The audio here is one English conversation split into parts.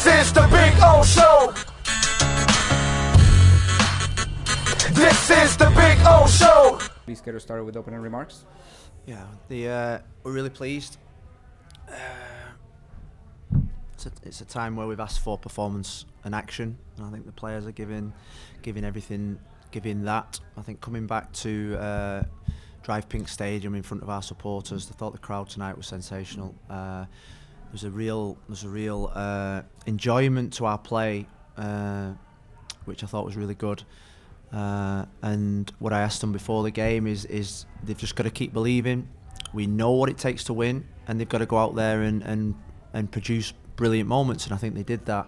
is the Big O Show. This is the Big O Show. Please get us started with opening remarks. Yeah, we're really pleased. It's a time where we've asked for performance and action, and I think the players are giving everything, giving that. I think coming back to Drive Pink Stadium in front of our supporters, I thought the crowd tonight was sensational. There's a real enjoyment to our play, which I thought was really good. And what I asked them before the game is they've just got to keep believing. We know what it takes to win, and they've got to go out there and produce brilliant moments. And I think they did that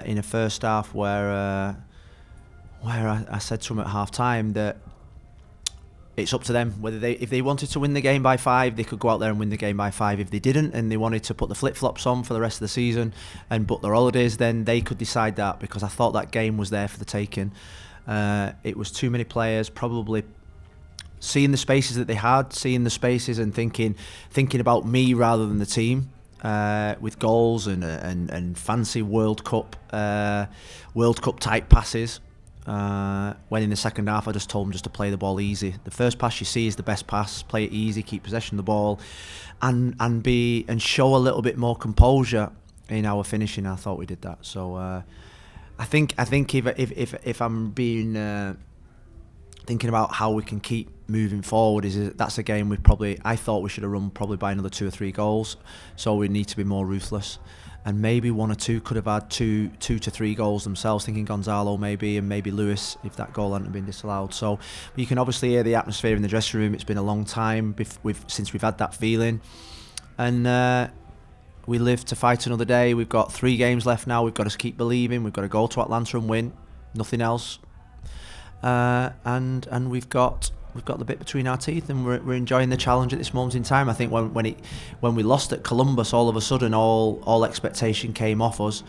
in a first half where I said to them at half time that it's up to them whether if they wanted to win the game by 5, they could go out there and win the game by 5. If they didn't and they wanted to put the flip-flops on for the rest of the season and book their holidays, then they could decide that, because I thought that game was there for the taking. It was too many players probably seeing the spaces that they had, seeing the spaces and thinking about me rather than the team, with goals and fancy World Cup type passes. When in the second half I just told them just to play the ball easy. The first pass you see is the best pass. Play it easy, keep possession of the ball, and show a little bit more composure in our finishing. I thought we did that. So I think if I'm being thinking about how we can keep moving forward, that's a game I thought we should have run probably by another 2 or 3 goals. So we need to be more ruthless. And maybe 1 or 2 could have had 2 to 3 goals themselves, thinking Gonzalo maybe, and maybe Lewis if that goal hadn't been disallowed. So you can obviously hear the atmosphere in the dressing room. It's been a long time since we've had that feeling, and we live to fight another day. We've got 3 games left now. We've got to keep believing. We've got to go to Atlanta and win, nothing else. And we've got the bit between our teeth, and we're enjoying the challenge at this moment in time. I think when we lost at Columbus, all of a sudden all expectation came off us,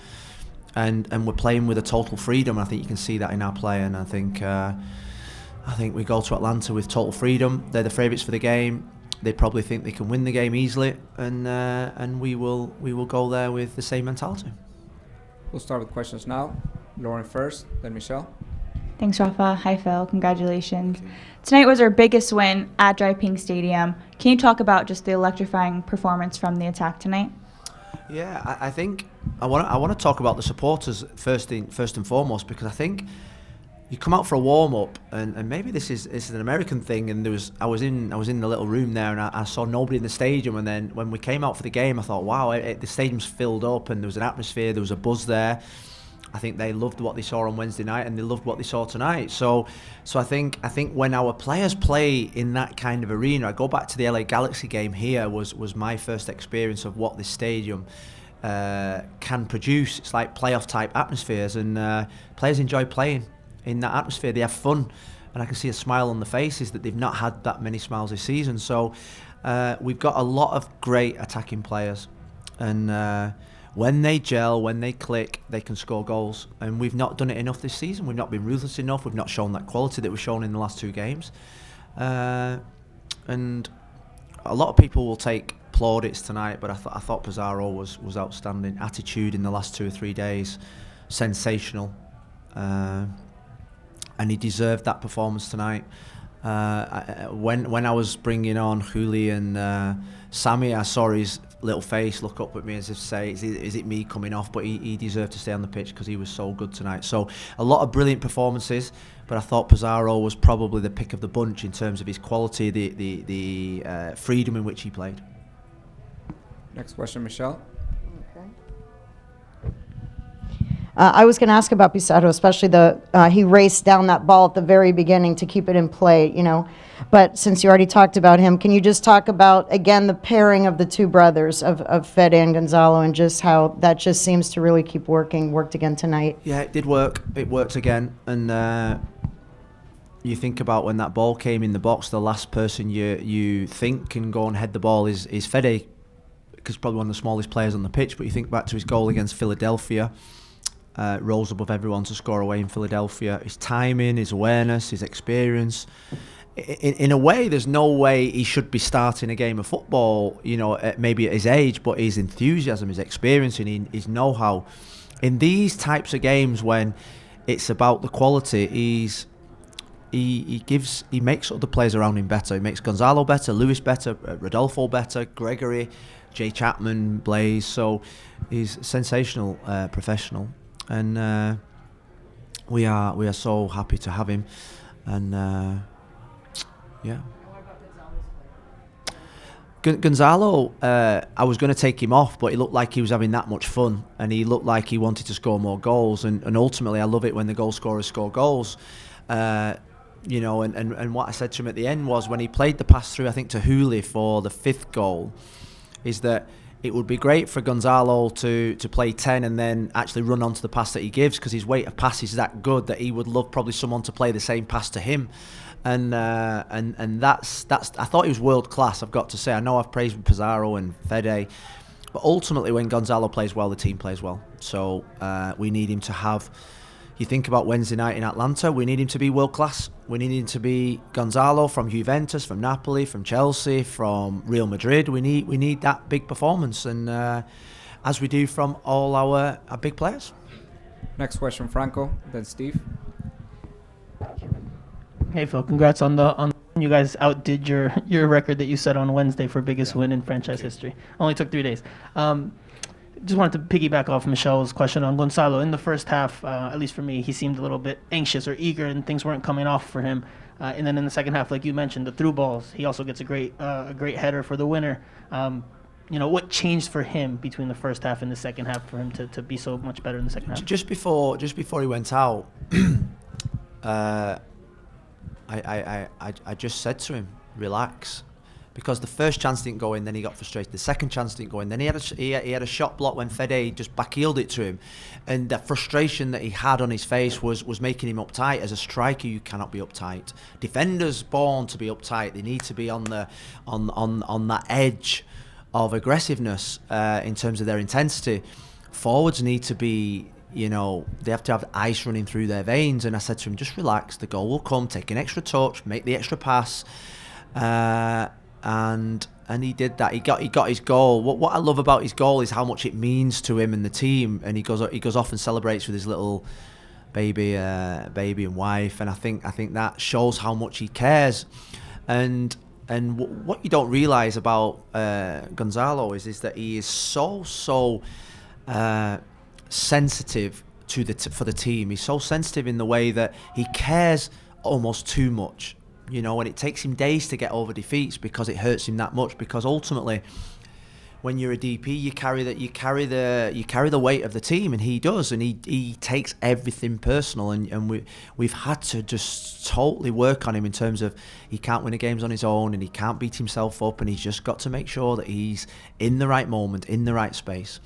and we're playing with a total freedom. I think you can see that in our play, and I think we go to Atlanta with total freedom. They're the favourites for the game. They probably think they can win the game easily, and we will go there with the same mentality. We'll start with questions now. Lauren first, then Michelle. Thanks, Rafa. Hi, Phil. Congratulations. Tonight was our biggest win at Drive Pink Stadium. Can you talk about just the electrifying performance from the attack tonight? Yeah, I think I want to talk about the supporters first and foremost, because I think you come out for a warm up, and maybe this is an American thing. And I was in the little room there, and I saw nobody in the stadium. And then when we came out for the game, I thought, wow, the stadium's filled up, and there was an atmosphere, there was a buzz there. I think they loved what they saw on Wednesday night, and they loved what they saw tonight. So I think when our players play in that kind of arena, I go back to the LA Galaxy game here, was my first experience of what this stadium can produce. It's like playoff type atmospheres, and players enjoy playing in that atmosphere. They have fun, and I can see a smile on the faces that they've not had that many smiles this season. So we've got a lot of great attacking players, and when they gel, when they click, they can score goals. And we've not done it enough this season. We've not been ruthless enough. We've not shown that quality that was shown in the last 2 games. And a lot of people will take plaudits tonight, but I thought Pizarro was outstanding. Attitude in the last 2 or 3 days, sensational. And he deserved that performance tonight. When I was bringing on Juli and Sammy, I saw his little face look up at me as if to say, is it me coming off? But he deserved to stay on the pitch because he was so good tonight. So a lot of brilliant performances, but I thought Pizarro was probably the pick of the bunch in terms of his quality, the freedom in which he played. Next question, Michelle. I was going to ask about Pizarro, especially he raced down that ball at the very beginning to keep it in play, But since you already talked about him, can you just talk about, again, the pairing of the 2 brothers of Fede and Gonzalo, and just how that just seems to really keep worked again tonight? Yeah, it did work. It worked again. And you think about when that ball came in the box, the last person you think can go and head the ball is Fede, because probably one of the smallest players on the pitch. But you think back to his goal against Philadelphia. Rose above everyone to score away in Philadelphia. His timing, his awareness, his experience, in a way, there's no way he should be starting a game of football, maybe at his age, but his enthusiasm, his experience, and his know-how in these types of games when it's about the quality, he makes other players around him better. He makes Gonzalo better, Lewis better, Rodolfo better, Gregory, Jay Chapman, Blaze. So he's a sensational professional, and we are so happy to have him. And yeah. Gonzalo, I was going to take him off, but he looked like he was having that much fun, and he looked like he wanted to score more goals. And ultimately, I love it when the goal scorers score goals. And what I said to him at the end was, when he played the pass through, I think, to Hooley for the 5th goal, is that it would be great for Gonzalo to play 10 and then actually run onto the pass that he gives, because his weight of pass is that good that he would love probably someone to play the same pass to him. And that's I thought he was world class, I've got to say. I know I've praised Pizarro and Fede, but ultimately when Gonzalo plays well, the team plays well. So we need him to have, you think about Wednesday night in Atlanta, we need him to be world class. We need him to be Gonzalo from Juventus, from Napoli, from Chelsea, from Real Madrid. We need that big performance, and as we do from all our big players. Next question, Franco, then Steve. Hey Phil, congrats on you guys outdid your record that you set on Wednesday for biggest win in franchise history. Only took 3 days. Just wanted to piggyback off Michelle's question on Gonzalo. In the first half, at least for me, he seemed a little bit anxious or eager, and things weren't coming off for him. And then in the second half, like you mentioned, the through balls, he also gets a great header for the winner. What changed for him between the first half and the second half for him to be so much better in the second half? Just before he went out, I just said to him, relax, because the first chance didn't go in, then he got frustrated. The second chance didn't go in, then he had a shot block when Fede just backheeled it to him, and the frustration that he had on his face was making him uptight. As a striker, you cannot be uptight. Defenders born to be uptight. They need to be on that edge of aggressiveness in terms of their intensity. Forwards need to be, they have to have ice running through their veins. And I said to him, just relax, the goal will come, take an extra touch, make the extra pass. And he did that. He got his goal. What I love about his goal is how much it means to him and the team. And he goes off and celebrates with his little baby and wife. And I think that shows how much he cares. And what you don't realise about Gonzalo is that he is so sensitive for the team. He's so sensitive in the way that he cares almost too much, and it takes him days to get over defeats because it hurts him that much. Because ultimately, when you're a DP, you carry the weight of the team, and he does, and he takes everything personal, and we've had to just totally work on him in terms of he can't win the games on his own, and he can't beat himself up, and he's just got to make sure that he's in the right moment, in the right space.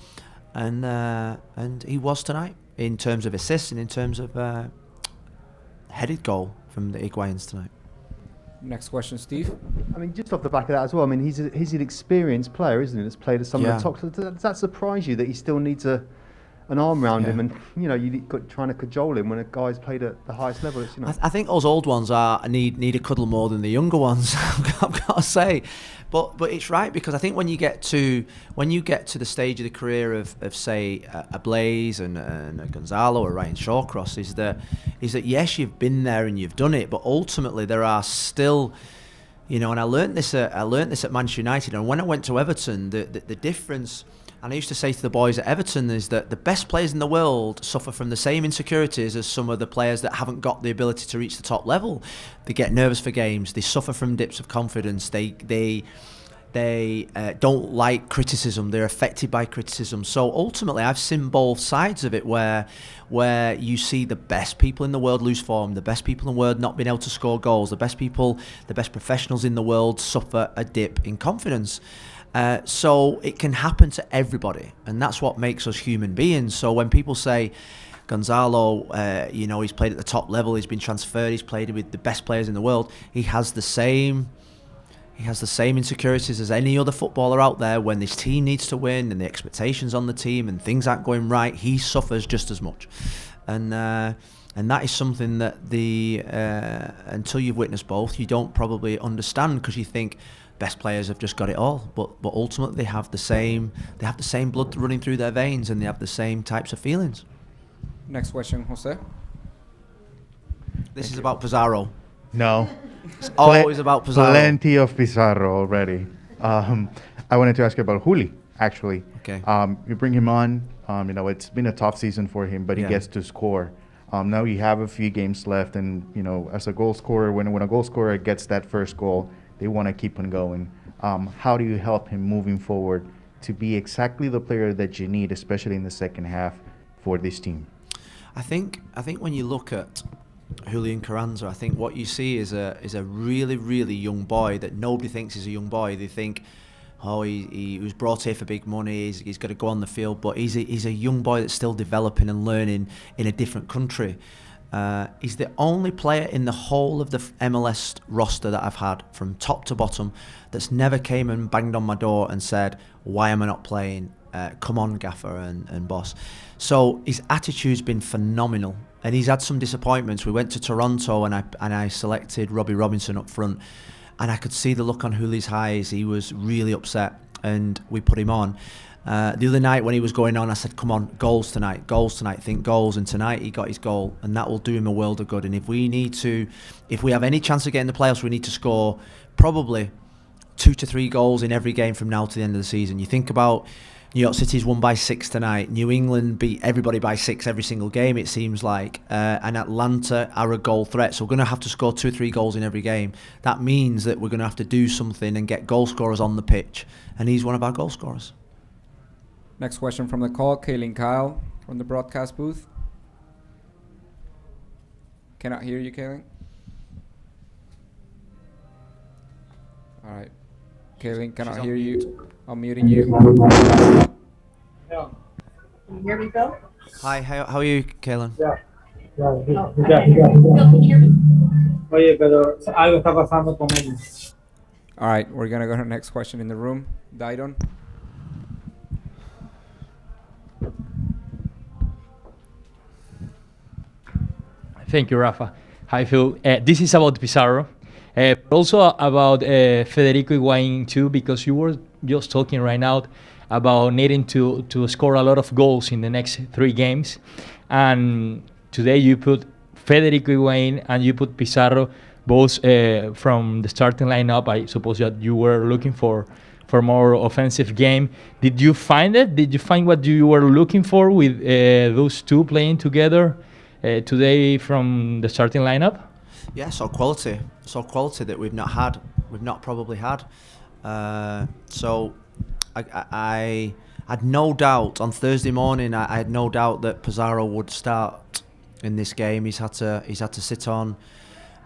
And he was tonight in terms of assists and in terms of headed goal from the Higuain's tonight. Next question, Steve. I mean, just off the back of that as well, I mean, he's an experienced player, isn't he? That's played at some of the top. Does that surprise you that he still needs an arm around him, and you got trying to cajole him when a guy's played at the highest level? I think those old ones need a cuddle more than the younger ones. I've got to say, but it's right, because I think when you get to the stage of the career of say a Blaze and a Gonzalo or Ryan Shawcross, is that yes, you've been there and you've done it, but ultimately there are still, and I learnt this at Manchester United, and when I went to Everton, the difference. And I used to say to the boys at Everton is that the best players in the world suffer from the same insecurities as some of the players that haven't got the ability to reach the top level. They get nervous for games. They suffer from dips of confidence. They don't like criticism. They're affected by criticism. So ultimately, I've seen both sides of it, where you see the best people in the world lose form, the best people in the world not being able to score goals, the best professionals in the world suffer a dip in confidence. So it can happen to everybody, and that's what makes us human beings. So when people say Gonzalo, he's played at the top level, he's been transferred, he's played with the best players in the world, he has the same insecurities as any other footballer out there. When this team needs to win and the expectations on the team and things aren't going right, he suffers just as much. and that is something that until you've witnessed both, you don't probably understand, because you think best players have just got it all, but ultimately they have the same blood running through their veins, and they have the same types of feelings. Next question, Jose. This is about Pizarro. No. It's always about Pizarro. Plenty of Pizarro already. I wanted to ask you about Juli, actually. Okay. You bring him on. It's been a tough season for him, but he gets to score. Now you have a few games left, and as a goal scorer, when a goal scorer gets that first goal, they want to keep on going. How do you help him moving forward to be exactly the player that you need, especially in the second half, for this team? I think when you look at Julian Carranza, I think what you see is a really, really young boy that nobody thinks is a young boy. They think, oh, he was brought here for big money, he's got to go on the field, but he's a young boy that's still developing and learning in a different country. He's the only player in the whole of the MLS roster that I've had, from top to bottom, that's never came and banged on my door and said, why am I not playing? Come on, gaffer and boss. So his attitude's been phenomenal, and he's had some disappointments. We went to Toronto and I selected Robbie Robinson up front, and I could see the look on Juli's eyes. He was really upset, and we put him on. The other night when he was going on, I said, come on, goals tonight, think goals. And tonight he got his goal, and that will do him a world of good. And if we have any chance of getting the playoffs, we need to score probably 2 to 3 goals in every game from now to the end of the season. You think about New York City's won by 6 tonight. New England beat everybody by 6 every single game, it seems like. And Atlanta are a goal threat. So we're going to have to score 2 or 3 goals in every game. That means that we're going to have to do something and get goal scorers on the pitch. And he's one of our goal scorers. Next question from the call, Kaylin Kyle from the broadcast booth. Cannot hear you, Kaylin. All right. Kaylin, cannot hear you. I'm muting you. Yeah. Can you hear me, Phil? Hi, how are you, Kaylin? Yeah. Can you hear me? Oye, pero algo está pasando con ellos. All right, we're going to go to the next question in the room. Didon. Thank you, Rafa. Hi, Phil. This is about Pizarro. But also about Federico Higuain too, because you were just talking right now about needing to score a lot of goals in the next 3 games. And today you put Federico Higuain and you put Pizarro both from the starting lineup. I suppose that you were looking for more offensive game. Did you find it? Did you find what you were looking for with those two playing together today from the starting lineup? Yeah, so quality that we've not probably had. So I had no doubt on Thursday morning. I had no doubt that Pizarro would start in this game. He's had to sit on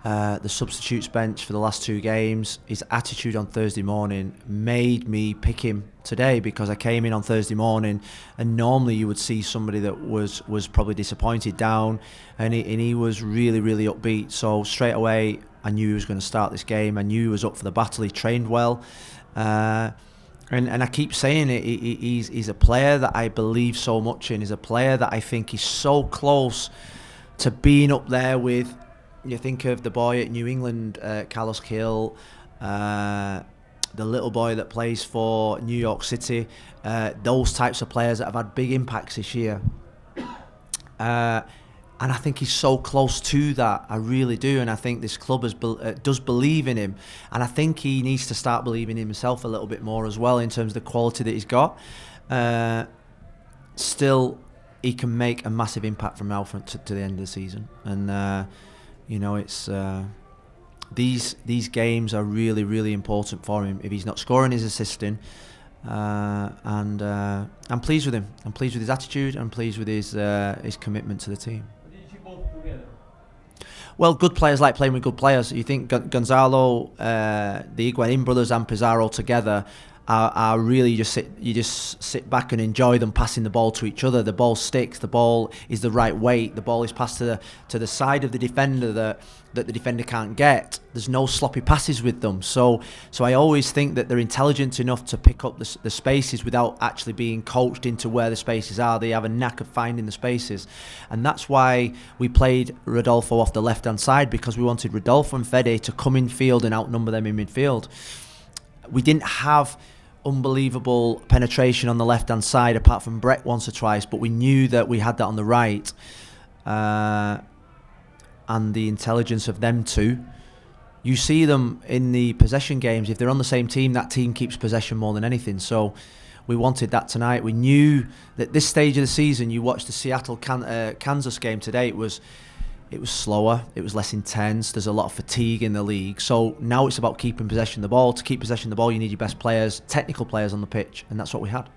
the substitutes bench for the last 2 games. His attitude on Thursday morning made me pick him today, because I came in on Thursday morning and normally you would see somebody that was probably disappointed, down, and he was really, really upbeat. So straight away I knew he was going to start this game. I knew he was up for the battle. He trained well, and I keep saying it, he's a player that I believe so much in. He's a player that I think is so close to being up there with, you think of the boy at New England, Carlos Gil, the little boy that plays for New York City, those types of players that have had big impacts this year. And I think he's so close to that. I really do. And I think this club does believe in him. And I think he needs to start believing in himself a little bit more as well, in terms of the quality that he's got. Still, he can make a massive impact from now to the end of the season. And, it's these games are really, really important for him. If he's not scoring, he's assisting. And I'm pleased with him. I'm pleased with his attitude. I'm pleased with his commitment to the team. Well, good players like playing with good players. You think Gonzalo, the Higuain brothers and Pizarro together are really you just sit back and enjoy them passing the ball to each other. The ball sticks, the ball is the right weight, the ball is passed to the side of the defender that the defender can't get. There's no sloppy passes with them. So I always think that they're intelligent enough to pick up the spaces without actually being coached into where the spaces are. They have a knack of finding the spaces. And that's why we played Rodolfo off the left-hand side, because we wanted Rodolfo and Fede to come in field and outnumber them in midfield. We didn't have unbelievable penetration on the left-hand side apart from Brett once or twice, but we knew that we had that on the right. And the intelligence of them two, you see them in the possession games. If they're on the same team, that team keeps possession more than anything. So we wanted that tonight. We knew that this stage of the season, you watched the Seattle Kansas game today, it was slower, it was less intense, there's a lot of fatigue in the league. So now it's about keeping possession of the ball. To keep possession of the ball, you need your best players, technical players on the pitch, and that's what we had.